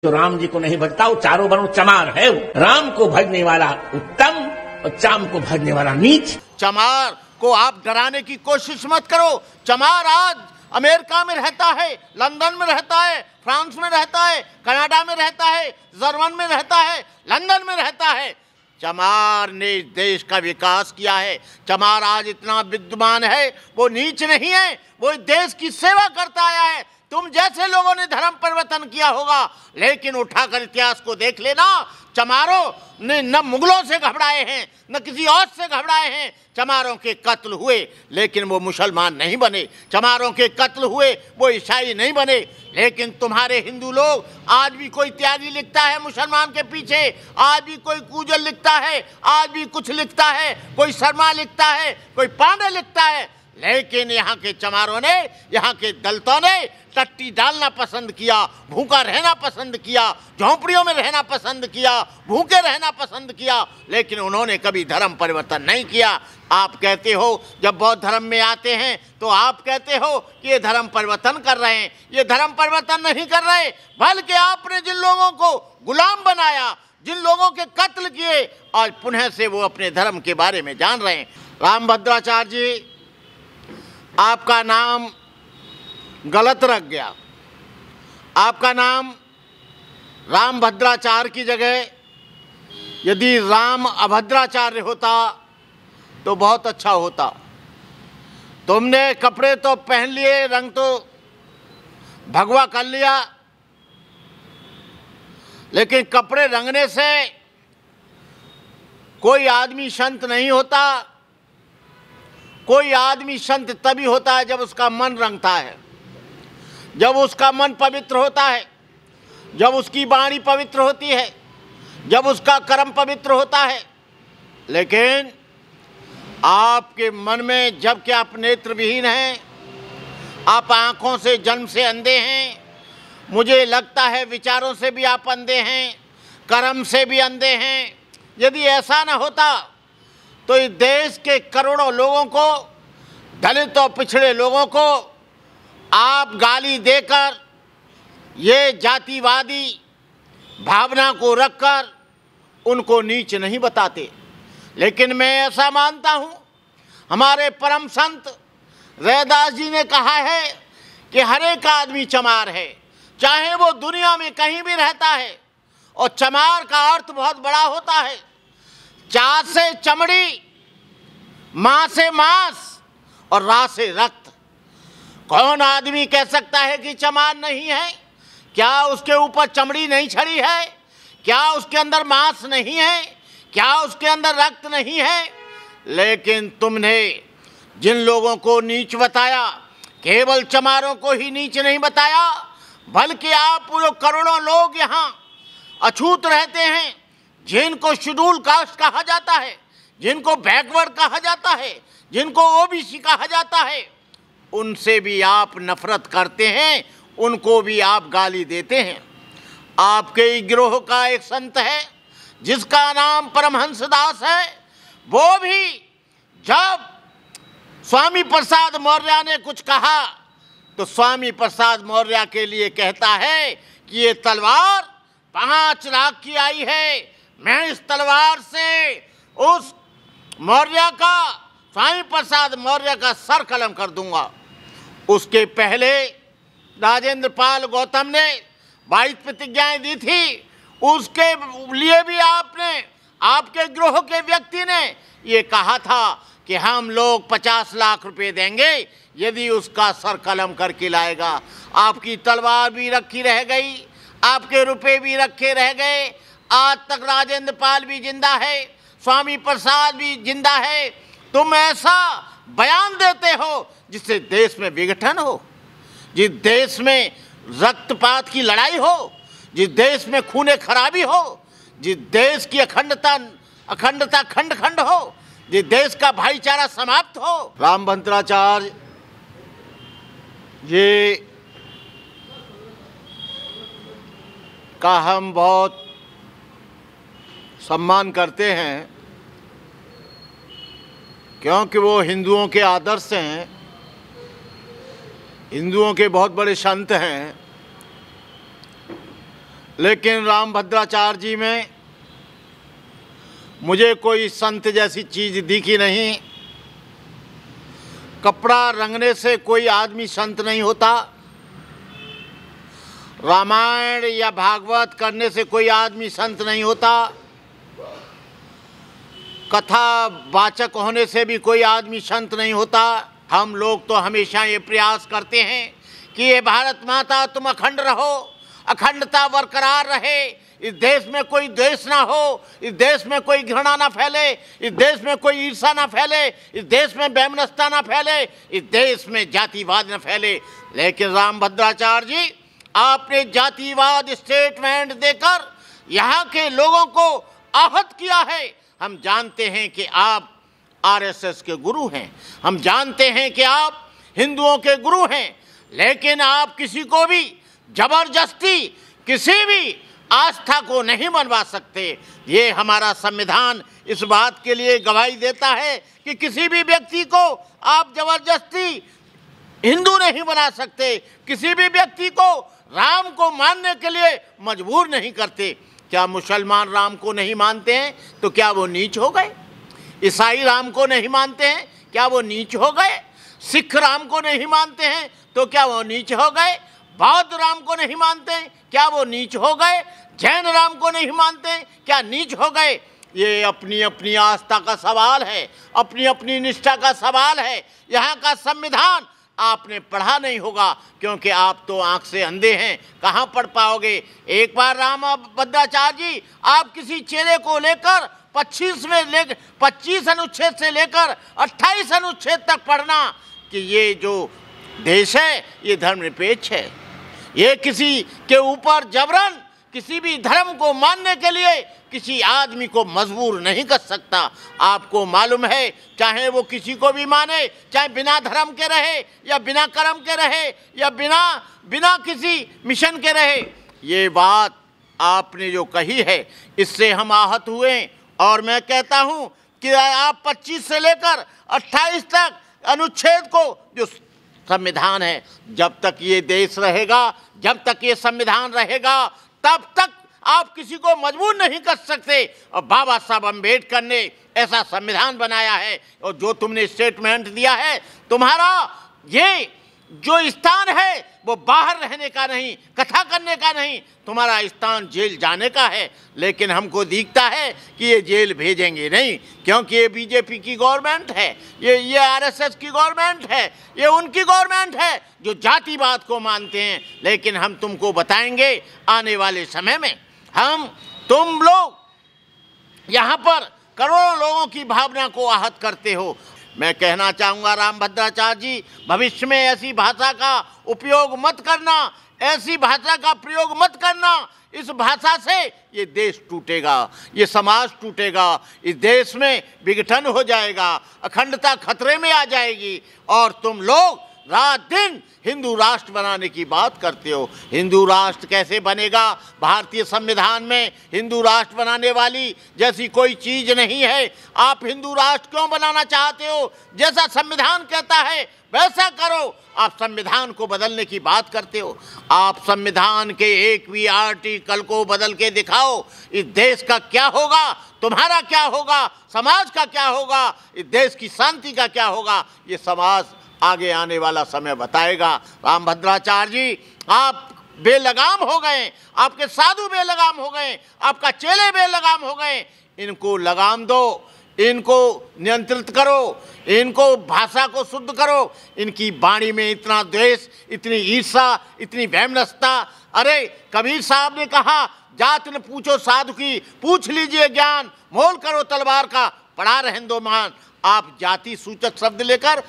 जो राम जी को नहीं भजता वो चारों वर्णों चमार है। वो राम को भजने वाला उत्तम और चाम को भजने वाला नीच। चमार को आप डराने की कोशिश मत करो। चमार आज अमेरिका में रहता है, लंदन में रहता है, फ्रांस में रहता है, कनाडा में रहता है, जर्मन में रहता है, लंदन में रहता है। चमार ने देश का विकास किया है। चमार आज इतना विद्वान है, वो नीच नहीं है, वो देश की सेवा करता आया है। तुम जैसे लोगों ने धर्म परिवर्तन किया होगा, लेकिन उठाकर इतिहास को देख लेना, चमारों ने न मुगलों से घबराए हैं, न किसी और से घबराए हैं। चमारों के कत्ल हुए लेकिन वो मुसलमान नहीं बने, चमारों के कत्ल हुए वो ईसाई नहीं बने। लेकिन तुम्हारे हिंदू लोग, आज भी कोई त्यागी लिखता है मुसलमान के पीछे, आज भी कोई कूजल लिखता है, आज भी कुछ लिखता है, कोई शर्मा लिखता है, कोई पांडे लिखता है। लेकिन यहाँ के चमारों ने, यहाँ के दलितों ने टट्टी डालना पसंद किया, भूखा रहना पसंद किया, झोंपड़ियों में रहना पसंद किया, भूखे रहना पसंद किया, लेकिन उन्होंने कभी धर्म परिवर्तन नहीं किया। आप कहते हो जब बौद्ध धर्म में आते हैं तो आप कहते हो कि ये धर्म परिवर्तन कर रहे हैं। ये धर्म परिवर्तन नहीं कर रहे, बल्कि आपने जिन लोगों को गुलाम बनाया, जिन लोगों के कत्ल किए, आज पुनः से वो अपने धर्म के बारे में जान रहे हैं। रामभद्राचार्य जी, आपका नाम गलत रख गया। आपका नाम रामभद्राचार्य की जगह यदि राम अभद्राचार्य होता तो बहुत अच्छा होता। तुमने कपड़े तो पहन लिए, रंग तो भगवा कर लिया, लेकिन कपड़े रंगने से कोई आदमी संत नहीं होता। कोई आदमी संत तभी होता है जब उसका मन रंगता है, जब उसका मन पवित्र होता है, जब उसकी वाणी पवित्र होती है, जब उसका कर्म पवित्र होता है। लेकिन आपके मन में, जब कि आप नेत्र विहीन हैं, आप आँखों से जन्म से अंधे हैं, मुझे लगता है विचारों से भी आप अंधे हैं, कर्म से भी अंधे हैं। यदि ऐसा न होता तो इस देश के करोड़ों लोगों को, दलित और पिछड़े लोगों को आप गाली देकर, ये जातिवादी भावना को रखकर उनको नीच नहीं बताते। लेकिन मैं ऐसा मानता हूँ, हमारे परम संत रैदास जी ने कहा है कि हर एक आदमी चमार है, चाहे वो दुनिया में कहीं भी रहता है। और चमार का अर्थ बहुत बड़ा होता है। चा से चमड़ी, माँ से मांस और रा से रक्त। कौन आदमी कह सकता है कि चमार नहीं है? क्या उसके ऊपर चमड़ी नहीं छड़ी है? क्या उसके अंदर मांस नहीं है? क्या उसके अंदर रक्त नहीं है? लेकिन तुमने जिन लोगों को नीच बताया, केवल चमारों को ही नीच नहीं बताया, बल्कि आप पूरे करोड़ों लोग यहाँ अछूत रहते हैं, जिनको शेड्यूल कास्ट कहा जाता है, जिनको बैकवर्ड कहा जाता है, जिनको ओबीसी कहा जाता है, उनसे भी आप नफरत करते हैं, उनको भी आप गाली देते हैं। आपके गिरोह का एक संत है जिसका नाम परमहंस दास है। वो भी जब स्वामी प्रसाद मौर्य ने कुछ कहा तो स्वामी प्रसाद मौर्य के लिए कहता है कि ये तलवार 5 लाख की आई है, मैं इस तलवार से उस मौर्य का, स्वामी प्रसाद मौर्य का सर कलम कर दूंगा। उसके पहले राजेंद्र पाल गौतम ने 22 प्रतिज्ञाएं दी थी, उसके लिए भी आपने, आपके गिरोह के व्यक्ति ने ये कहा था कि हम लोग 50 लाख रुपए देंगे यदि उसका सर कलम करके लाएगा। आपकी तलवार भी रखी रह गई, आपके रुपए भी रखे रह गए। आज तक राजेंद्र पाल भी जिंदा है, स्वामी प्रसाद भी जिंदा है। तुम ऐसा बयान देते हो जिससे देश में विघटन हो, जिस देश में रक्तपात की लड़ाई हो, जिस देश में खूने खराबी हो, जिस देश की अखंडता खंड खंड हो, जिस देश का भाईचारा समाप्त हो। रामभद्राचार्य ये का हम बहुत सम्मान करते हैं, क्योंकि वो हिंदुओं के आदर्श हैं, हिंदुओं के बहुत बड़े संत हैं। लेकिन रामभद्राचार्य जी में मुझे कोई संत जैसी चीज दिखी नहीं। कपड़ा रंगने से कोई आदमी संत नहीं होता, रामायण या भागवत करने से कोई आदमी संत नहीं होता, कथा वाचक होने से भी कोई आदमी संत नहीं होता। हम लोग तो हमेशा ये प्रयास करते हैं कि ये भारत माता तुम अखंड रहो, अखंडता बरकरार रहे, इस देश में कोई द्वेष ना हो, इस देश में कोई घृणा ना फैले, इस देश में कोई ईर्षा ना फैले, इस देश में वैमनस्यता ना फैले, इस देश में जातिवाद ना फैले। लेकिन रामभद्राचार्य जी, आपने जातिवाद स्टेटमेंट देकर यहाँ के लोगों को आहत किया है। हम जानते हैं कि आप आरएसएस के गुरु हैं, हम जानते हैं कि आप हिंदुओं के गुरु हैं, लेकिन आप किसी को भी जबरदस्ती किसी भी आस्था को नहीं मनवा सकते। ये हमारा संविधान इस बात के लिए गवाही देता है कि किसी भी व्यक्ति को आप जबरदस्ती हिंदू नहीं बना सकते, किसी भी व्यक्ति को राम को मानने के लिए मजबूर नहीं करते। क्या मुसलमान राम को नहीं मानते हैं तो क्या वो नीच हो गए? ईसाई राम को नहीं मानते हैं क्या वो नीच हो गए? सिख राम को नहीं मानते हैं तो क्या वो नीच हो गए? बौद्ध राम को नहीं मानते हैं क्या वो नीच हो गए? जैन राम को नहीं मानते हैं क्या नीच हो गए? ये अपनी अपनी आस्था का सवाल है, अपनी अपनी निष्ठा का सवाल है। यहाँ का संविधान आपने पढ़ा नहीं होगा, क्योंकि आप तो आंख से अंधे हैं, कहाँ पढ़ पाओगे। एक बार रामभद्राचार्य जी, आप किसी चेले को लेकर 25 अनुच्छेद से लेकर 28 अनुच्छेद तक पढ़ना कि ये जो देश है ये धर्मनिरपेक्ष है, ये किसी के ऊपर जबरन किसी भी धर्म को मानने के लिए किसी आदमी को मजबूर नहीं कर सकता। आपको मालूम है, चाहे वो किसी को भी माने, चाहे बिना धर्म के रहे या बिना कर्म के रहे या बिना किसी मिशन के रहे, ये बात आपने जो कही है इससे हम आहत हुए। और मैं कहता हूँ कि आप 25 से लेकर 28 तक अनुच्छेद को, जो संविधान है, जब तक ये देश रहेगा, जब तक ये संविधान रहेगा, तब तक आप किसी को मजबूर नहीं कर सकते। और बाबा साहब अम्बेडकर ने ऐसा संविधान बनाया है, और जो तुमने स्टेटमेंट दिया है, तुम्हारा ये जो स्थान है वो बाहर रहने का नहीं, कथा करने का नहीं, तुम्हारा स्थान जेल जाने का है। लेकिन हमको दिखता है कि ये जेल भेजेंगे नहीं, क्योंकि ये बीजेपी की गवर्नमेंट है, ये आरएसएस की गवर्नमेंट है, ये उनकी गवर्नमेंट है जो जातिवाद को मानते हैं। लेकिन हम तुमको बताएंगे आने वाले समय में, तुम लोग यहाँ पर करोड़ों लोगों की भावना को आहत करते हो। मैं कहना चाहूँगा रामभद्राचार्य जी, भविष्य में ऐसी भाषा का उपयोग मत करना, ऐसी भाषा का प्रयोग मत करना। इस भाषा से ये देश टूटेगा, ये समाज टूटेगा, इस देश में विघटन हो जाएगा, अखंडता खतरे में आ जाएगी। और तुम लोग रात दिन हिंदू राष्ट्र बनाने की बात करते हो। हिंदू राष्ट्र कैसे बनेगा? भारतीय संविधान में हिंदू राष्ट्र बनाने वाली जैसी कोई चीज नहीं है। आप हिंदू राष्ट्र क्यों बनाना चाहते हो? जैसा संविधान कहता है वैसा करो। आप संविधान को बदलने की बात करते हो। आप संविधान के एक भी आर्टिकल को बदल के दिखाओ, इस देश का क्या होगा, तुम्हारा क्या होगा, समाज का क्या होगा, इस देश की शांति का क्या होगा, ये समाज आगे आने वाला समय बताएगा। रामभद्राचार्य जी, आप बेलगाम हो गए, आपके साधु बेलगाम हो गए, आपका चेले बेलगाम हो गए। इनको लगाम दो, इनको नियंत्रित करो, इनको भाषा को शुद्ध करो। इनकी वाणी में इतना द्वेष, इतनी ईर्षा, इतनी वैमनस्यता। अरे कबीर साहब ने कहा, जात न पूछो साधु की, पूछ लीजिए ज्ञान, मोल करो तलवार का, पढ़ा रहने दो मान। आप जाति सूचक शब्द लेकर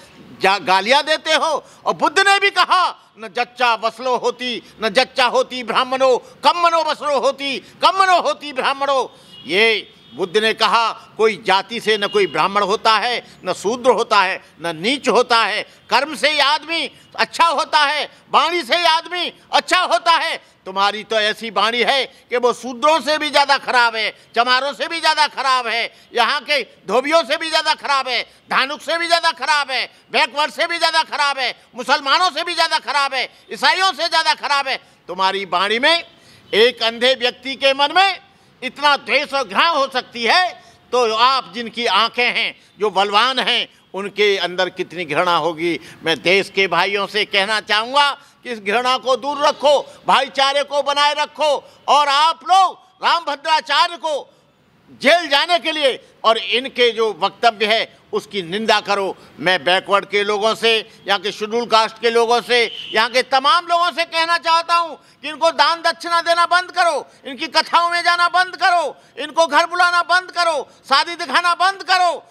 गालियां देते हो। और बुद्ध ने भी कहा, न जच्चा वसलो होती, न जच्चा होती ब्राह्मणो, कम्मनो वसलो होती, कम्मनो होती ब्राह्मणो। ये बुद्ध ने कहा, कोई जाति से न कोई ब्राह्मण होता है, न शूद्र होता है, न नीच होता है। कर्म से ही आदमी अच्छा होता है, वाणी से ही आदमी अच्छा होता है। तुम्हारी तो ऐसी वाणी है कि वो शूद्रों से भी ज़्यादा खराब है, चमारों से भी ज़्यादा खराब है, यहाँ के धोबियों से भी ज़्यादा खराब है, धानुक से भी ज़्यादा खराब है, बैकवर्ड से भी ज़्यादा खराब है, मुसलमानों से भी ज़्यादा खराब है, ईसाइयों से ज़्यादा खराब है। तुम्हारी वाणी में एक अंधे व्यक्ति के मन में इतना द्वेष और घृणा हो सकती है, तो आप जिनकी आंखें हैं, जो बलवान हैं, उनके अंदर कितनी घृणा होगी। मैं देश के भाइयों से कहना चाहूँगा कि इस घृणा को दूर रखो, भाईचारे को बनाए रखो, और आप लोग रामभद्राचार्य को जेल जाने के लिए और इनके जो वक्तव्य है उसकी निंदा करो। मैं बैकवर्ड के लोगों से, यहाँ के शेड्यूल कास्ट के लोगों से, यहाँ के तमाम लोगों से कहना चाहता हूँ कि इनको दान दक्षिणा देना बंद करो, इनकी कथाओं में जाना बंद करो, इनको घर बुलाना बंद करो, शादी दिखाना बंद करो।